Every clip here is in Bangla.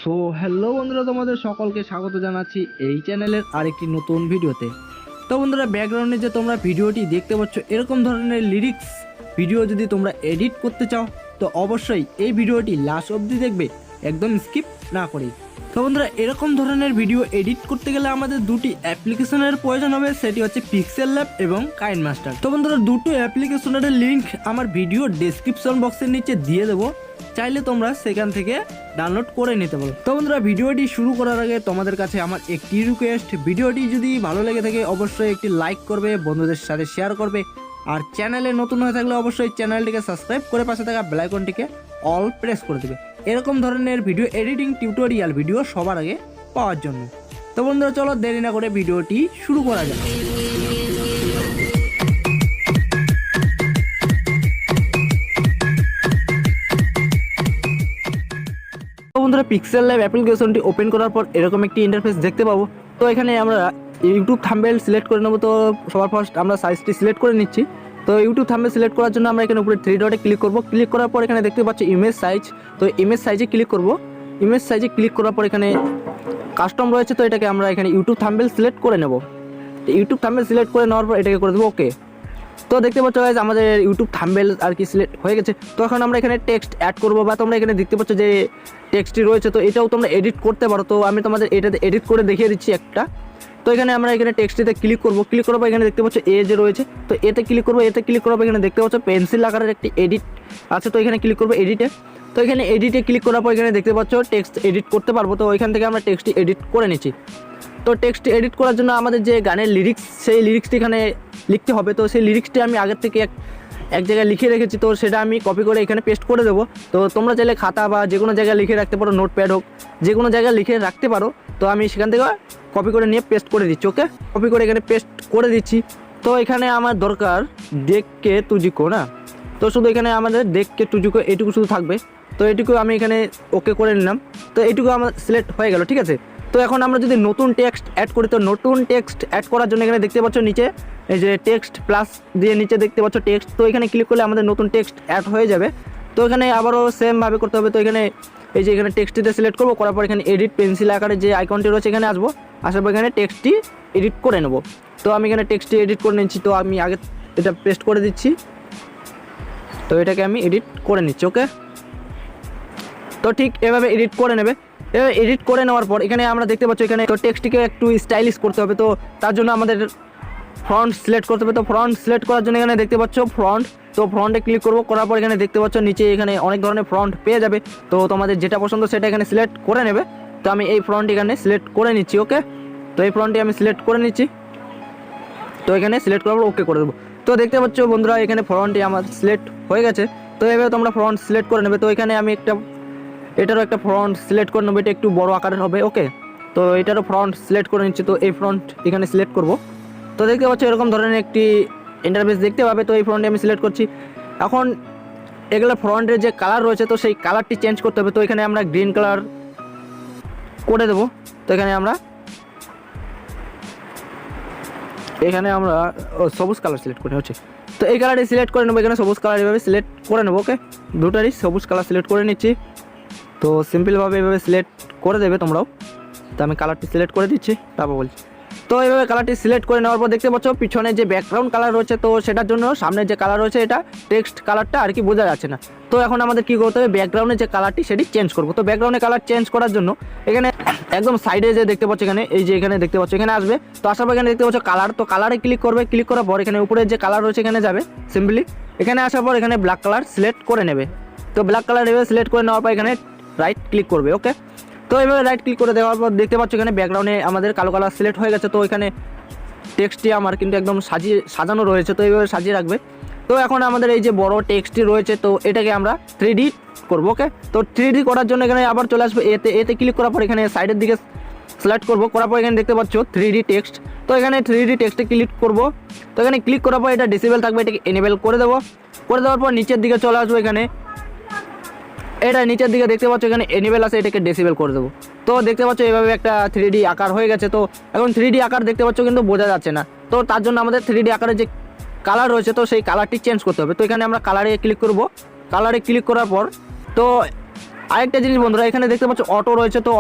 সো হ্যালো বন্ধুরা, তোমাদের সকলকে স্বাগত জানাচ্ছি এই চ্যানেলের আরেকটি নতুন ভিডিওতে। তো বন্ধুরা, ব্যাকগ্রাউন্ডে যে তোমরা ভিডিওটি দেখতে পাচ্ছ, এরকম ধরনের লিরিক্স ভিডিও যদি তোমরা এডিট করতে চাও তো অবশ্যই এই ভিডিওটি লাস্ট অবধি দেখবে, একদম স্কিপ না করে। তো বন্ধুরা, এরকম ধরনের ভিডিও এডিট করতে গেলে আমাদের দুটি অ্যাপ্লিকেশনের প্রয়োজন হবে, সেটি হচ্ছে পিক্সেল ল্যাব এবং কাইনমাস্টার। তো বন্ধুরা, দুটো অ্যাপ্লিকেশনের লিঙ্ক আমার ভিডিও ডেসক্রিপশন বক্সের নিচে দিয়ে দেবো, চাইলে তোমরা সেখান থেকে ডাউনলোড করে নিতে পারো। তো বন্ধুরা, ভিডিওটি শুরু করার আগে তোমাদের কাছে আমার একটি রিকোয়েস্ট, ভিডিওটি যদি ভালো লেগে থাকে অবশ্যই একটি লাইক করবে, বন্ধুদের সাথে শেয়ার করবে, আর চ্যানেলে নতুন হয়ে থাকলে অবশ্যই চ্যানেলটিকে সাবস্ক্রাইব করে পাশে থাকা বেল আইকনটিকে অল প্রেস করে দেবে, এরকম ধরনের ভিডিও এডিটিং টিউটোরিয়াল ভিডিও সবার আগে পাওয়ার জন্য। তো বন্ধুরা, চলো দেরি না করে ভিডিওটি শুরু করা যাক। বন্ধুরা, পিক্সেল ল্যাব অ্যাপ্লিকেশনটি ওপেন করার পর এরকম একটি ইন্টারফেস দেখতে পাবো। তো এখানে আমরা ইউটিউব থাম্বনেল সিলেক্ট করে নেব। তো সবার ফার্স্ট আমরা সাইজটি সিলেক্ট করে নিচ্ছি। তো ইউটিউব থাম্বনেল সিলেক্ট করার জন্য আমরা এখানে উপরে 3 ডটে ক্লিক করব। ক্লিক করার পর এখানে দেখতে পাচ্ছি ইমেজ সাইজ। তো ইমেজ সাইজে ক্লিক করব। ইমেজ সাইজে ক্লিক করার পর এখানে কাস্টম রয়েছে, তো এটাকে আমরা এখানে ইউটিউব থাম্বনেল সিলেক্ট করে নেব। তো ইউটিউব থাম্বনেল সিলেক্ট করে নেওয়ার পর এটাকে করে দেবো ওকে। তো দেখতে পাচ্ছ গাইস, আমাদের ইউটিউব থাম্বনেল আর কি সিলেক্ট হয়ে গেছে। তো এখন আমরা এখানে টেক্সট অ্যাড করবো, বা তোমরা এখানে দেখতে পাচ্ছ যে টেক্সটটি রয়েছে, তো এটাও তোমরা এডিট করতে পারো। তো আমি তোমাদের এটাতে এডিট করে দেখিয়ে দিচ্ছি একটা। তো এখানে আমরা এখানে টেক্সটিতে ক্লিক করবো। ক্লিক করার পর এখানে দেখতে পাচ্ছ এ যে রয়েছে, তো এতে ক্লিক করবো। এতে ক্লিক করার পর এখানে দেখতে পাচ্ছ পেন্সিল আকারের একটি এডিট আছে, তো এখানে ক্লিক করবো এডিটে। তো এখানে এডিটে ক্লিক করার পর এখানে দেখতে পাচ্ছ টেক্সট এডিট করতে পারবো। তো ওইখান থেকে আমরা টেক্সটটি এডিট করে নিচ্ছি। তো টেক্সটটি এডিট করার জন্য আমাদের যে গানের লিরিক্স, সেই লিরিক্সটি এখানে লিখতে হবে। তো সেই লিরিক্সটি আমি আগের থেকে এক জায়গায় লিখে রেখেছি, তো সেটা আমি কপি করে এখানে পেস্ট করে দেবো। তো তোমরা চাইলে খাতা বা যে কোনো জায়গায় লিখে রাখতে পারো, নোটপ্যাড হোক, যে কোনো জায়গায় লিখে রাখতে পারো। তো আমি সেখান থেকে কপি করে নিয়ে পেস্ট করে দিচ্ছি। ওকে, কপি করে এখানে পেস্ট করে দিচ্ছি। তো এখানে আমার দরকার দেখকে তুজিকো না, তো শুধু এখানে আমাদের দেখকে তুজিকো এটুকু শুধু থাকবে। তো এটুকু আমি এখানে ওকে করে নিলাম। তো এটুকু আমার সিলেক্ট হয়ে গেল, ঠিক আছে। তো এখন আমরা যদি নতুন টেক্সট অ্যাড করি, তো নতুন টেক্সট অ্যাড করার জন্য এখানে দেখতে পাচ্ছ নিচে এই যে টেক্সট প্লাস দিয়ে নিচে দেখতে পাচ্ছ টেক্সট। তো এখানে ক্লিক করলে আমাদের নতুন টেক্সট অ্যাড হয়ে যাবে। তো এখানে আবারও সেমভাবে করতে হবে। তো এখানে এই যে এখানে টেক্সটটিতে সিলেক্ট করবো, করার পর এখানে এডিট পেন্সিল আকারে যে আইকনটি রয়েছে এখানে আসবো, আসার পর এখানে টেক্সটটি এডিট করে নেব। তো আমি এখানে টেক্সটটি এডিট করে নিচ্ছি। তো আমি আগে এটা পেস্ট করে দিচ্ছি। তো এটাকে আমি এডিট করে নিচ্ছি। ওকে, তো ঠিক এভাবে এডিট করে নেবে। এভাবে এডিট করে নেওয়ার পর এখানে আমরা দেখতে পাচ্ছি এখানে তো টেক্সটটিকে একটু স্টাইলিশ করতে হবে। তো তার জন্য আমাদের ফ্রন্ট সিলেক্ট করতে হবে। তো ফ্রন্ট সিলেক্ট করার জন্য এখানে দেখতে পাচ্ছ ফ্রন্ট। তো ফ্রন্টে ক্লিক করবো, করার পর এখানে দেখতে পাচ্ছ নিচে এখানে অনেক ধরনের ফ্রন্ট পেয়ে যাবে। তো তোমাদের যেটা পছন্দ সেটা এখানে সিলেক্ট করে নেবে। তো আমি এই ফ্রন্ট এখানে সিলেক্ট করে নিচ্ছি। ওকে, তো এই ফ্রন্টটি আমি সিলেক্ট করে নিচ্ছি। তো এখানে সিলেক্ট করার পর ওকে করে দেবো। তো দেখতে পাচ্ছ বন্ধুরা, এখানে ফ্রন্টটি আমার সিলেক্ট হয়ে গেছে। তো এভাবে তোমরা ফ্রন্ট সিলেক্ট করে নেবে। তো এখানে আমি এটারও একটা ফ্রন্ট সিলেক্ট করে নেবো, এটা একটু বড় আকারের হবে। ওকে, তো এটারও ফ্রন্ট সিলেক্ট করে নিচ্ছি। তো এই ফ্রন্ট এখানে সিলেক্ট করব। তো দেখতে পাচ্ছ এরকম ধরনের একটি ইন্টারফেস দেখতে পাবে। তো এই ফ্রন্টে আমি সিলেক্ট করছি। এখন এগুলো ফ্রন্টের যে কালার রয়েছে, তো সেই কালারটি চেঞ্জ করতে হবে। তো এখানে আমরা গ্রিন কালার করে দেবো। তো এখানে আমরা সবুজ কালার সিলেক্ট করে হচ্ছে। তো এই কালারটি সিলেক্ট করে নেবো। এখানে সবুজ কালার এভাবে সিলেক্ট করে নেবো। ওকে, দুটারই সবুজ কালার সিলেক্ট করে নিচ্ছি। তো সিম্পলভাবে এভাবে সিলেক্ট করে দেবে তোমরাও। তো আমি কালারটি সিলেক্ট করে দিচ্ছি, তারপর বলছি। তো এইভাবে কালারটি সিলেক্ট করে নেওয়ার পর দেখতে পাচ্ছ পিছনে যে ব্যাকগ্রাউন্ড কালার রয়েছে, তো সেটার জন্য সামনে যে কালার রয়েছে এটা টেক্সট কালারটা আর কি বোঝা যাচ্ছে না। তো এখন আমাদের কী করতে হবে, ব্যাকগ্রাউন্ডের যে কালারটি সেটি চেঞ্জ করবো। তো ব্যাকগ্রাউন্ডের কালার চেঞ্জ করার জন্য এখানে একদম সাইডে যে দেখতে পাচ্ছ এখানে এই যে এখানে দেখতে পাচ্ছ এখানে আসবে। তো আসার পর এখানে দেখতে পাচ্ছ কালার। তো কালারে ক্লিক করবে। ক্লিক করার পর এখানে উপরে যে কালার রয়েছে এখানে যাবে সিম্পলি। এখানে আসার পর এখানে ব্ল্যাক কালার সিলেক্ট করে নেবে। তো ব্ল্যাক কালার এভাবে সিলেক্ট করে নেওয়ার পর এখানে রাইট ক্লিক করবে। ওকে, তো এইভাবে রাইট ক্লিক করে দেওয়ার পর দেখতে পাচ্ছ এখানে ব্যাকগ্রাউন্ডে আমাদের কালো কালার সিলেক্ট হয়ে গেছে। তো এখানে টেক্সটটি আমার কিন্তু একদম সাজানো রয়েছে, তো এইভাবে সাজিয়ে রাখবে। তো এখন আমাদের এই যে বড় টেক্সটটি রয়েছে, তো এটাকে আমরা 3D করবো। ওকে, তো 3D করার জন্য এখানে আবার চলে আসবে এতে ক্লিক করার পর এখানে সাইডের দিকে সিলেক্ট করবো। করার পর এখানে দেখতে পাচ্ছ 3D টেক্সট। তো এখানে 3D টেক্সটে ক্লিক করবো। তো এখানে ক্লিক করার পর এটা ডিসেবল থাকবে, এটাকে এনেবল করে দেবো। করে দেওয়ার পর নিচের দিকে চলে আসবো। এখানে এটা নিচের দিকে দেখতে পাচ্ছ এখানে এনেবল আছে, এটাকে ডিসেবল করে দেবো। তো দেখতে পাচ্ছ এইভাবে একটা 3D আকার হয়ে গেছে। তো এখন 3D আকার দেখতে পাচ্ছ কিন্তু বোঝা যাচ্ছে না। তো তার জন্য আমাদের 3D আকারের যে কালার রয়েছে, তো সেই কালারটি চেঞ্জ করতে হবে। তো এখানে আমরা কালারে ক্লিক করব। কালারে ক্লিক করার পর তো আরেকটা জিনিস বন্ধুরা, এখানে দেখতে পাচ্ছ অটো রয়েছে, তো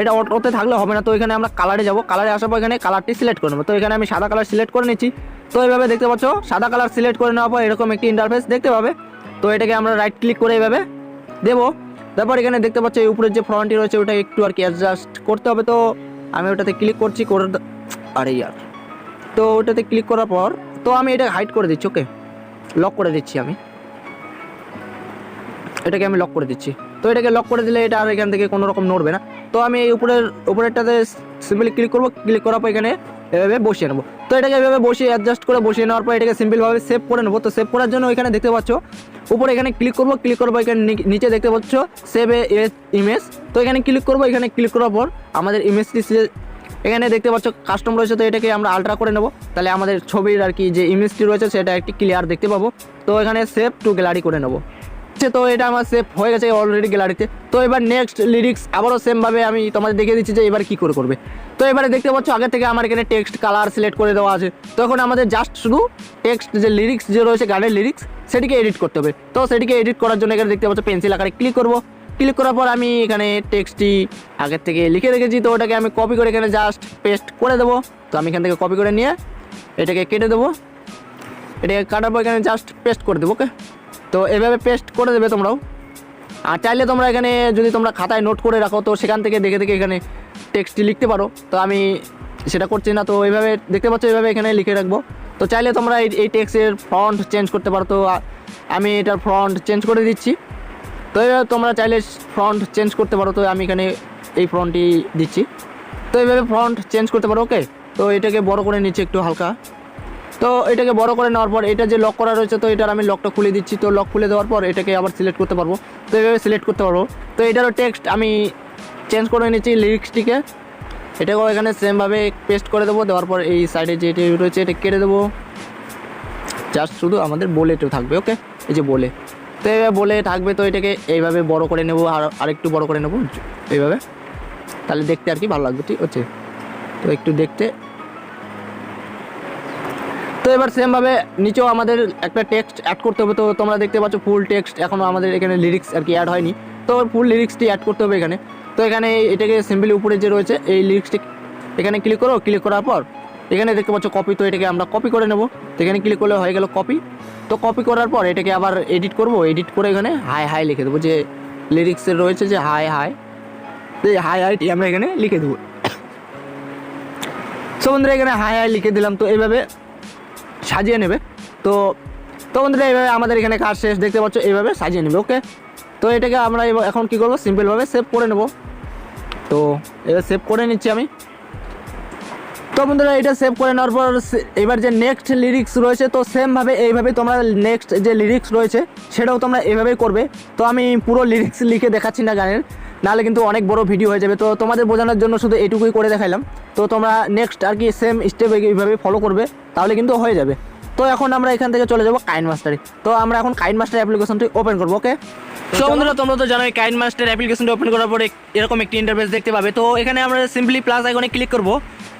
এটা অটোতে থাকলে হবে না, তো এখানে আমরা কালারে যাব। কালারে আসার পর এখানে কালারটি সিলেক্ট করে নেবো। তো এখানে আমি সাদা কালার সিলেক্ট করে নিচ্ছি। তো এইভাবে দেখতে পাচ্ছ সাদা কালার সিলেক্ট করে নেওয়ার পর এরকম একটি ইন্টারফেস দেখতে পাবে। তো এটাকে আমরা রাইট ক্লিক করে এইভাবে দেবো। তারপর এখানে দেখতে পাচ্ছ এই উপরের যে ফ্রন্টটি রয়েছে ওটা একটু আর কি অ্যাডজাস্ট করতে হবে। তো আমি ওটাতে ক্লিক করছি, আরে ইয়ার, তো ওটাতে ক্লিক করার পর তো আমি এটা হাইড করে দিচ্ছি। ওকে, লক করে দিচ্ছি, এটাকে আমি লক করে দিচ্ছি। তো এটাকে লক করে দিলে এটা আর এখান থেকে কোনো রকম নড়বে না। তো আমি এই উপরেরটাতে সিম্পলি ক্লিক করবো। ক্লিক করার পর এখানে এভাবে বসিয়ে নেবো। তো এটাকে এভাবে বসিয়ে অ্যাডজাস্ট করে বসিয়ে নেওয়ার পর এটাকে সিম্পলভাবে সেভ করে নেবো। তো সেভ করার জন্য এখানে দেখতে পাচ্ছ উপরে এখানে ক্লিক করবো। ক্লিক করবো এখানে নিচে দেখতে পাচ্ছ সেভ ইমেজ। তো এখানে ক্লিক করবো। এখানে ক্লিক করার পর আমাদের ইমেজটি এখানে দেখতে পাচ্ছ কাস্টম রয়েছে, তো এটাকে আমরা আলট্রা করে নেবো। তাহলে আমাদের ছবির আর কি যে ইমেজটি রয়েছে সেটা একটি ক্লিয়ার দেখতে পাবো। তো এখানে সেভ টু গ্যালারি করে নেবো। তো এটা আমার সেভ হয়ে গেছে অলরেডি গ্যালারিতে। তো এবার নেক্সট লিরিক্স আবারও সেমভাবে আমি তোমাদের দেখিয়ে দিচ্ছি যে এবার কী করে করবে। তো এবারে দেখতে পাচ্ছ আগে থেকে আমার এখানে টেক্সট কালার সিলেক্ট করে দেওয়া আছে। তো এখন আমাদের জাস্ট শুধু টেক্সট যে লিরিক্স যে রয়েছে গানের লিরিক্স সেটিকে এডিট করতে হবে। তো সেটিকে এডিট করার জন্য এখানে দেখতে পাচ্ছ পেন্সিল আকারে ক্লিক করবো। ক্লিক করার পর আমি এখানে টেক্সটটি আগের থেকে লিখে রেখেছি, তো ওটাকে আমি কপি করে এখানে জাস্ট পেস্ট করে দেবো। তো আমি এখান থেকে কপি করে নিয়ে এটাকে কেটে দেবো। এটাকে কাটার পর এখানে জাস্ট পেস্ট করে দেবো। ওকে, তো এভাবে পেস্ট করে দেবে তোমরাও। আর চাইলে তোমরা এখানে যদি তোমরা খাতায় নোট করে রাখো তো সেখান থেকে দেখে দেখে এখানে টেক্সটটি লিখতে পারো। তো আমি সেটা করছি না, তো এইভাবে দেখতে পাচ্ছ এইভাবে এখানে লিখে রাখবো। তো চাইলে তোমরা এই টেক্সটের ফন্ট চেঞ্জ করতে পারো। তো আমি এটার ফন্ট চেঞ্জ করে দিচ্ছি। তো এইভাবে তোমরা চাইলে ফন্ট চেঞ্জ করতে পারো। তো আমি এখানে এই ফন্টটি দিচ্ছি। তো এইভাবে ফন্ট চেঞ্জ করতে পারো। ওকে, তো এটাকে বড় করে নিচ্ছি একটু হালকা। তো এটাকে বড় করে নেওয়ার পর এটা যে লক করা রয়েছে তো এটার আমি লকটা খুলে দিচ্ছি। তো লক খুলে দেওয়ার পর এটাকে আবার সিলেক্ট করতে পারবো। তো এইভাবে সিলেক্ট করতে পারবো। তো এটারও টেক্সট আমি চেঞ্জ করে নিচ্ছি লিরিক্সটিকে। এটাকেও এখানে সেমভাবে পেস্ট করে দেবো। দেওয়ার পর এই সাইডে যে এটা রয়েছে এটা কেটে দেবো। জাস্ট শুধু আমাদের বলেটেও থাকবে। ওকে, এই যে বলে, তো এইভাবে বলে থাকবে। তো এটাকে এইভাবে বড় করে নেবো, আরেকটু বড় করে নেবো এইভাবে, তাহলে দেখতে আর কি ভালো লাগবে। ঠিক আছে, তো একটু দেখতে। তো এবার সেমভাবে নিচেও আমাদের একটা টেক্সট অ্যাড করতে হবে। তো তোমরা দেখতে পাচ্ছ ফুল টেক্সট এখনও আমাদের এখানে লিরিক্স আর কি অ্যাড হয়নি। তো ফুল লিরিক্সটি অ্যাড করতে হবে এখানে। তো এখানে এটাকে সিম্পলি উপরে যে রয়েছে এই লিরিক্সটি এখানে ক্লিক করো। ক্লিক করার পর এখানে দেখতে পাচ্ছ কপি, তো এটাকে আমরা কপি করে নেব। তো এখানে ক্লিক করলে হয়ে গেল কপি। তো কপি করার পর এটাকে আবার এডিট করব। এডিট করে এখানে হাই হাই লিখে দেবো, যে লিরিক্সের রয়েছে যে হাই হাই, তো এই হাই হাইটি আমরা এখানে লিখে দেবো। সো বন্ধুরা এখানে হাই হাই লিখে দিলাম। তো এইভাবে সাজিয়ে নেবে। তো বন্ধুরা এইভাবে আমাদের এখানে কাজ শেষ, দেখতে পাচ্ছ এইভাবে সাজিয়ে নেবে। ওকে, তো এটাকে আমরা এখন কী করবো, সিম্পলভাবে সেভ করে নেব। তো এবার সেভ করে নিচ্ছি আমি। তো বন্ধুরা এটা সেভ করে নেওয়ার পর এবার যে নেক্সট লিরিক্স রয়েছে তো সেমভাবে এইভাবে তোমরা নেক্সট যে লিরিক্স রয়েছে সেটাও তোমরা এইভাবেই করবে। তো আমি পুরো লিরিক্স লিখে দেখাচ্ছি না গানের, নাহলে কিন্তু অনেক বড় ভিডিও হয়ে যাবে। তো তোমাদের বোঝানোর জন্য শুধু এটুকুই করে দেখাইলাম। তো তোমরা নেক্সট আর কি সেম স্টেপ এইভাবে ফলো করবে, তাহলে কিন্তু হয়ে যাবে। তো এখন আমরা এখান থেকে চলে যাবো কাইনমাস্টারে। তো আমরা এখন কাইনমাস্টার অ্যাপ্লিকেশনটি ওপেন করবো। ওকে, তো বন্ধুরা তোমরা তো জানোই কাইনমাস্টার অ্যাপ্লিকেশনটি ওপেন করার পরে এরকম একটি ইন্টারফেস দেখতে পাবে। তো এখানে আমরা সিম্পলি প্লাস আইকনে ক্লিক করবো।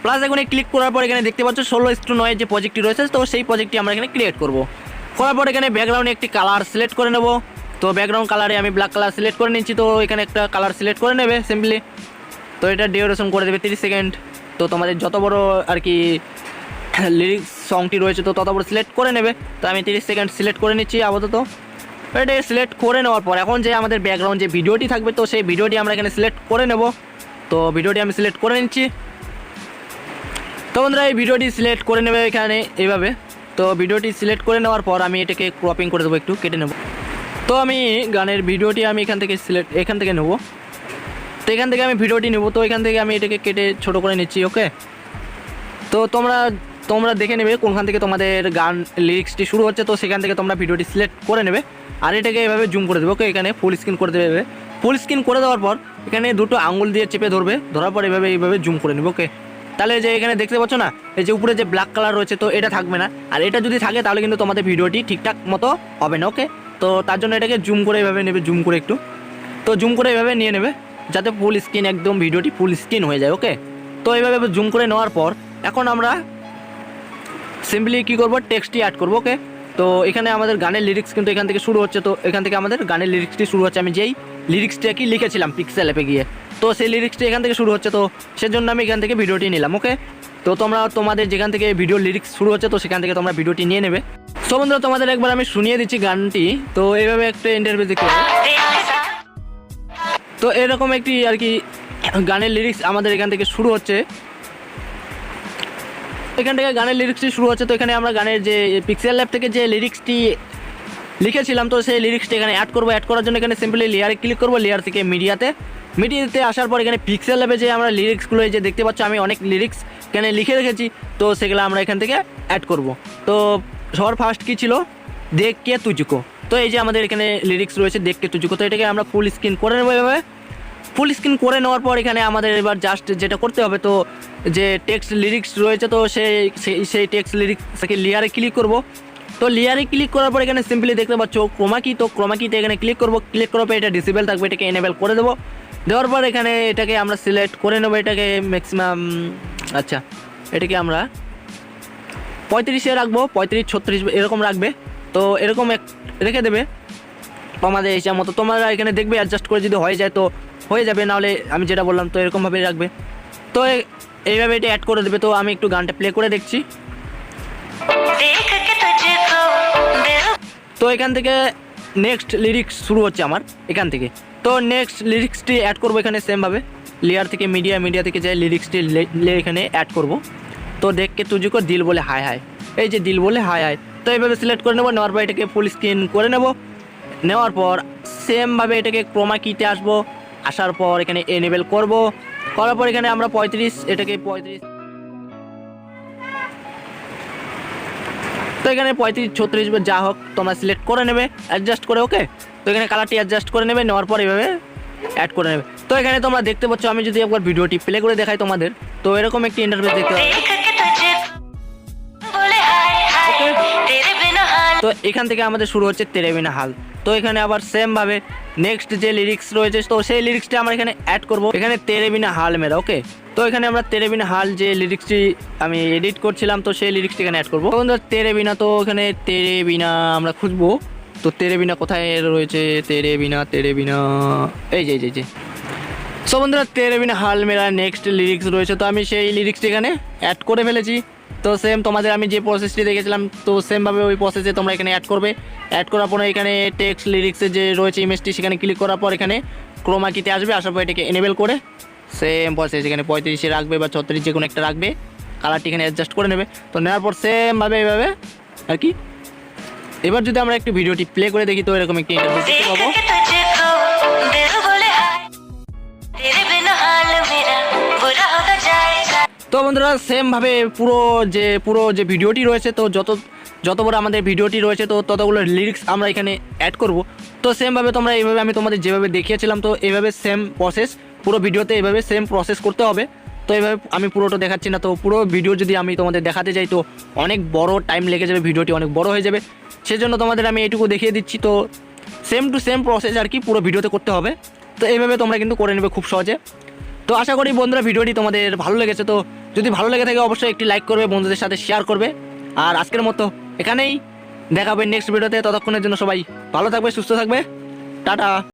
প্লাস আইকনে ক্লিক করার পর এখানে দেখতে পাচ্ছ 16:9 যে প্রজেক্টটি রয়েছে, তো সেই প্রজেক্টটি আমরা এখানে ক্রিয়েট করবো। করার পর এখানে ব্যাকগ্রাউন্ডে একটি কালার সিলেক্ট করে নেব। তো ব্যাকগ্রাউন্ড কালারে আমি ব্ল্যাক কালার সিলেক্ট করে নিচ্ছি। তো এখানে একটা কালার সিলেক্ট করে নেবে সিম্পলি। তো এটা ডিউরেশন করে দেবে 30 সেকেন্ড। তো তোমাদের যত বড় আর কি লিরিক্স সংটি রয়েছে তো তত বড় সিলেক্ট করে নেবে। তো আমি 30 সেকেন্ড সিলেক্ট করে নিচ্ছি আপাতত। এটা সিলেক্ট করে নেওয়ার পর এখন যে আমাদের ব্যাকগ্রাউন্ড যে ভিডিওটি থাকবে তো সেই ভিডিওটি আমরা এখানে সিলেক্ট করে নেব। তো ভিডিওটি আমি সিলেক্ট করে নিচ্ছি। তো বন্ধুরা এই ভিডিওটি সিলেক্ট করে নেবে এখানে এইভাবে। তো ভিডিওটি সিলেক্ট করে নেওয়ার পর আমি এটাকে ক্রপিং করে দেবো, একটু কেটে নেব। তো আমি গানের ভিডিওটি আমি এখান থেকে নেব। তো এখান থেকে আমি ভিডিওটি নেব। তো এখান থেকে আমি এটাকে কেটে ছোট করে নিচ্ছি। ওকে, তো তোমরা দেখে নেবে কোনখান থেকে তোমাদের গান লিরিক্সটি শুরু হচ্ছে। তো সেখান থেকে তোমরা ভিডিওটি সিলেক্ট করে নেবে আর এটাকে এভাবে জুম করে দেবে। ওকে, এখানে ফুল স্ক্রিন করে দেবে। ফুল স্ক্রিন করে দেওয়ার পর এখানে দুটো আঙুল দিয়ে চেপে ধরবে, ধরার পর এইভাবে জুম করে নেবে। ওকে, তাহলে যে এখানে দেখতে পাচ্ছ না এই যে উপরে যে ব্ল্যাক কালার রয়েছে তো এটা থাকবে না, আর এটা যদি থাকে তাহলে কিন্তু তোমাদের ভিডিওটি ঠিকঠাক মতো হবে না। ওকে, তো তার জন্য এটাকে জুম করে এইভাবে নেবে, জুম করে একটু। তো জুম করে এইভাবে নিয়ে নেবে যাতে ফুল স্ক্রিন একদম ভিডিওটি ফুল স্ক্রিন হয়ে যায়। ওকে, তো এইভাবে জুম করে নেওয়ার পর এখন আমরা সিম্পলি কী করবো, টেক্সটটি অ্যাড করবো। ওকে, তো এখানে আমাদের গানের লিরিক্স কিন্তু এখান থেকে শুরু হচ্ছে। তো এখান থেকে আমাদের গানের লিরিক্সটি শুরু হচ্ছে। আমি যেই লিরিক্সটা কি লিখেছিলাম পিক্সেল অ্যাপে গিয়ে। তো সেই লিরিক্সটা এখান থেকে শুরু হচ্ছে, তো সেজন্য আমি এখান থেকে ভিডিওটি নিলাম। ওকে, তো তোমরা তোমাদের যেখান থেকে ভিডিও লিরিক্স শুরু হচ্ছে তো সেখান থেকে তোমরা ভিডিওটি নিয়ে নেবে। সো বন্ধুরা তোমাদের একবার আমি শুনিয়ে দিচ্ছি গানটি। তো এইভাবে একটা ইন্টারভিউ দেখতে পাবো। তো এরকম একটি আর কি গানের লিরিক্স আমাদের এখান থেকে শুরু হচ্ছে। এখান থেকে গানের লিরিক্সটি শুরু হচ্ছে। তো এখানে আমরা গানের যে পিক্সেল ল্যাব থেকে যে লিরিক্সটি লিখেছিলাম তো সেই লিরিক্সটা এখানে অ্যাড করবো। অ্যাড করার জন্য এখানে সিম্পলি লেয়ারে ক্লিক করবো, লেয়ার থেকে মিডিয়াতে আসার পর এখানে পিক্সেল ল্যাবে যে আমরা লিরিক্সগুলো যে দেখতে পাচ্ছ আমি অনেক লিরিক্স এখানে লিখে রেখেছি, তো সেগুলো আমরা এখান থেকে অ্যাড করব। তো সবার ফার্স্ট কী ছিল, দেখ কে তুজুকো। তো এই যে আমাদের এখানে লিরিক্স রয়েছে দেখ কে তুজুকো, তো এটাকে আমরা ফুল স্ক্রিন করে নেবো। এভাবে ফুল স্ক্রিন করে নেওয়ার পর এখানে আমাদের এবার জাস্ট যেটা করতে হবে, তো যে টেক্সট লিরিক্স রয়েছে তো সেই টেক্সট লিরিক্সকে লেয়ারে ক্লিক করব। তো লেয়ারে ক্লিক করার পর এখানে সিম্পলি দেখতে পাচ্ছ ক্রোমাকি, তো ক্রোমাকিতে এখানে ক্লিক করব। ক্লিক করার পর এটা ডিসেবল থাকবে, এটাকে এনেবল করে দেবো। দেওয়ার পর এখানে এটাকে আমরা সিলেক্ট করে নেবো, এটাকে ম্যাক্সিমাম আচ্ছা এটাকে আমরা 35-এ রাখবো, 35-36 এরকম রাখবে। তো এরকম রেখে দেবে তোমাদের ইচ্ছা মতো। তোমরা এখানে দেখবে অ্যাডজাস্ট করে যদি হয়ে যায় তো হয়ে যাবে, নাহলে আমি যেটা বললাম তো এরকমভাবে রাখবে। তো এইভাবে এটা অ্যাড করে দেবে। তো আমি একটু গানটা প্লে করে দেখছি। তো এখান থেকে নেক্সট লিরিক্স শুরু হচ্ছে আমার এখান থেকে। তো নেক্সট লিরিক্সটি অ্যাড করবো এখানে সেমভাবে লেয়ার থেকে মিডিয়া থেকে যাই লিরিক্সটি এখানে অ্যাড করব। তো দেখকে তুজুকো দিল বলে হায় হায়, এই যে দিল বলে হায় হায়। তো এইভাবে সিলেক্ট করে নেবো। নেওয়ার পর এটাকে ফুল স্ক্রিন করে নেব। নেওয়ার পর সেমভাবে এটাকে ক্রোমা কিতে আসবো। আসার পর এখানে এনেবল করব। করার পর এখানে আমরা 35 এটাকে 35, তো এখানে 35-36 যা হোক তোমরা সিলেক্ট করে নেবে অ্যাডজাস্ট করে। ওকে, তো এখানে কালারটি অ্যাডজাস্ট করে নেবে। নেওয়ার পর এইভাবে অ্যাড করে নেবে। তো এখানে তোমরা দেখতে পাচ্ছ, আমি যদি একবার ভিডিওটি প্লে করে দেখাই তোমাদের, তো এরকম একটি ইন্টারফেস দেখতে পাবে। তো এখান থেকে আমাদের শুরু হচ্ছে তেরে বিনা হাল। তো এখানে আবার সেমভাবে নেক্সট যে লিরিক্স রয়েছে তো সেই লিরিক্সটা আমরা এখানে অ্যাড করব, এখানে তেরে বিনা হাল মেরা। ওকে, তো এখানে আমরা তেরে বিনা হাল যে লিরিক্সটি আমি এডিট করছিলাম তো সেই লিরিক্সটি এখানে অ্যাড করবো। তেরে বিনা, তো এখানে তেরে বিনা আমরা খুঁজবো। তো তেরে বিনা কোথায় রয়েছে, তেরে বিনা এই যে সো বন্ধুরা তেরে বিনা হাল মেরা নেক্সট লিরিক্স রয়েছে। তো আমি সেই লিরিক্সটি এখানে অ্যাড করে ফেলেছি। তো সেম তোমাদের আমি যে প্রসেসটি দেখেছিলাম তো সেমভাবে ওই প্রসেসে তোমরা এখানে অ্যাড করবে। অ্যাড করার পর এখানে টেক্সট লিরিক্সে যে রয়েছে ইমেজটি সেখানে ক্লিক করার পর এখানে ক্রোমা কিতে আসবে। আসার পর এটাকে এনেবল করে সেম প্রসেস এখানে 35-এ রাখবে বা 36 যে কোনো একটা রাখবে। কালারটি এখানে অ্যাডজাস্ট করে নেবে। তো নেওয়ার পর সেমভাবে এইভাবে আর কি। এবার যদি আমরা একটু ভিডিওটি প্লে করে দেখি তো এরকম একটি ইন্টারফেস দেখতে পাবো। তো বন্ধুরা সেমভাবে পুরো যে ভিডিওটি রয়েছে তো যত বড় আমাদের ভিডিওটি রয়েছে তো ততগুলো লিরিক্স আমরা এখানে অ্যাড করব। তো সেমভাবে তোমরা এইভাবে আমি তোমাদের যেভাবে দেখিয়েছিলাম তো এইভাবে সেম প্রসেস পুরো ভিডিওতে এইভাবে সেম প্রসেস করতে হবে। তো এইভাবে আমি পুরোটা দেখাচ্ছি না, তো পুরো ভিডিও যদি আমি তোমাদের দেখাতে যাই তো অনেক বড় টাইম লেগে যাবে, ভিডিওটি অনেক বড় হয়ে যাবে। সেজন্য তোমাদের আমি এইটুকু দেখিয়ে দিচ্ছি। তো সেম টু সেম প্রসেস আর কি পুরো ভিডিওতে করতে হবে। তো এইভাবে তোমরা কিন্তু করে নেবে খুব সহজে। তো আশা করি বন্ধুরা ভিডিওটি তোমাদের ভালো লেগেছে। তো যদি ভালো লেগে থাকে অবশ্যই একটি লাইক করবে, বন্ধুদের সাথে শেয়ার করবে। আর আজকের মতো এখানেই দেখাবে নেক্সট ভিডিওতে। ততক্ষণের জন্য সবাই ভালো থাকবে, সুস্থ থাকবে, টাটা।